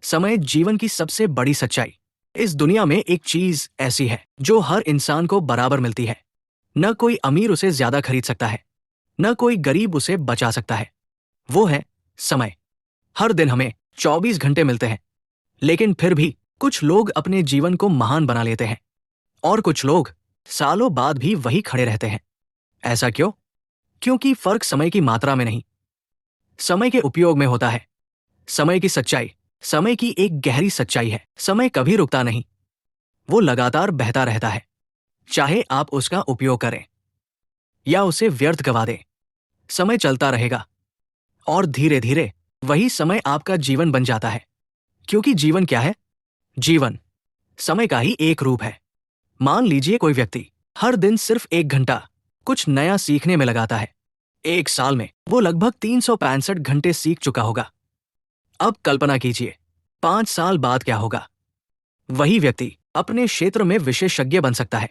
समय जीवन की सबसे बड़ी सच्चाई। इस दुनिया में एक चीज ऐसी है जो हर इंसान को बराबर मिलती है। न कोई अमीर उसे ज्यादा खरीद सकता है, न कोई गरीब उसे बचा सकता है। वो है समय। हर दिन हमें 24 घंटे मिलते हैं, लेकिन फिर भी कुछ लोग अपने जीवन को महान बना लेते हैं और कुछ लोग सालों बाद भी वही खड़े रहते हैं। ऐसा क्यों? क्योंकि फर्क समय की मात्रा में नहीं, समय के उपयोग में होता है। समय की सच्चाई, समय की एक गहरी सच्चाई है। समय कभी रुकता नहीं, वो लगातार बहता रहता है। चाहे आप उसका उपयोग करें या उसे व्यर्थ गवा दें, समय चलता रहेगा और धीरे धीरे वही समय आपका जीवन बन जाता है। क्योंकि जीवन क्या है? जीवन समय का ही एक रूप है। मान लीजिए कोई व्यक्ति हर दिन सिर्फ 1 घंटा कुछ नया सीखने में लगाता है। 1 साल में वो लगभग 365 घंटे सीख चुका होगा। अब कल्पना कीजिए 5 साल बाद क्या होगा। वही व्यक्ति अपने क्षेत्र में विशेषज्ञ बन सकता है,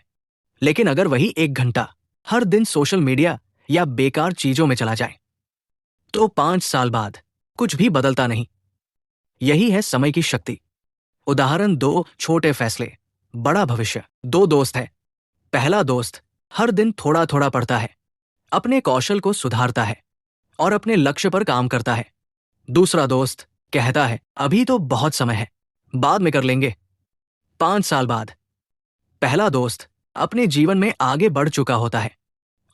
लेकिन अगर वही 1 घंटा हर दिन सोशल मीडिया या बेकार चीजों में चला जाए, तो 5 साल बाद कुछ भी बदलता नहीं। यही है समय की शक्ति। उदाहरण, 2 छोटे फैसले, बड़ा भविष्य। 2 दोस्त हैं। पहला दोस्त हर दिन थोड़ा थोड़ा पढ़ता है, अपने कौशल को सुधारता है और अपने लक्ष्य पर काम करता है। दूसरा दोस्त कहता है अभी तो बहुत समय है, बाद में कर लेंगे। 5 साल बाद पहला दोस्त अपने जीवन में आगे बढ़ चुका होता है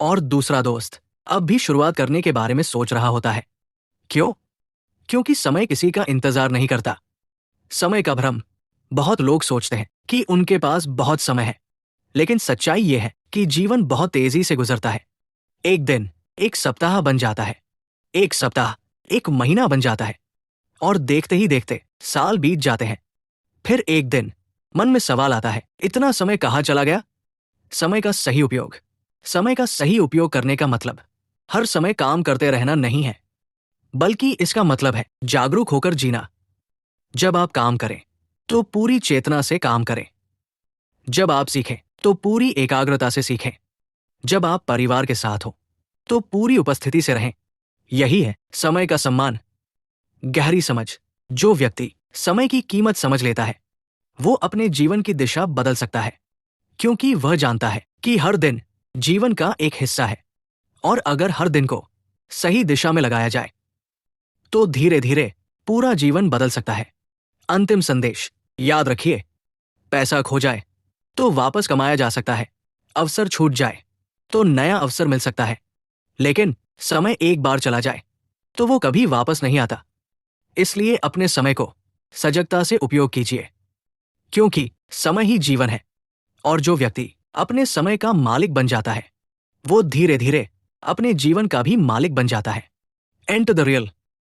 और दूसरा दोस्त अब भी शुरुआत करने के बारे में सोच रहा होता है। क्यों? क्योंकि समय किसी का इंतजार नहीं करता। समय का भ्रम। बहुत लोग सोचते हैं कि उनके पास बहुत समय है, लेकिन सच्चाई यह है कि जीवन बहुत तेजी से गुजरता है। एक दिन एक सप्ताह बन जाता है, एक सप्ताह एक महीना बन जाता है और देखते ही देखते साल बीत जाते हैं। फिर एक दिन मन में सवाल आता है, इतना समय कहाँ चला गया? समय का सही उपयोग। समय का सही उपयोग करने का मतलब हर समय काम करते रहना नहीं है, बल्कि इसका मतलब है जागरूक होकर जीना। जब आप काम करें तो पूरी चेतना से काम करें। जब आप सीखें तो पूरी एकाग्रता से सीखें। जब आप परिवार के साथ हो तो पूरी उपस्थिति से रहें। यही है समय का सम्मान, गहरी समझ। जो व्यक्ति समय की कीमत समझ लेता है, वो अपने जीवन की दिशा बदल सकता है, क्योंकि वह जानता है कि हर दिन जीवन का एक हिस्सा है और अगर हर दिन को सही दिशा में लगाया जाए तो धीरे धीरे पूरा जीवन बदल सकता है। अंतिम संदेश, याद रखिए, पैसा खो जाए तो वापस कमाया जा सकता है, अवसर छूट जाए तो नया अवसर मिल सकता है, लेकिन समय एक बार चला जाए तो वो कभी वापस नहीं आता। इसलिए अपने समय को सजगता से उपयोग कीजिए, क्योंकि समय ही जीवन है और जो व्यक्ति अपने समय का मालिक बन जाता है, वो धीरे धीरे अपने जीवन का भी मालिक बन जाता है। Enter the real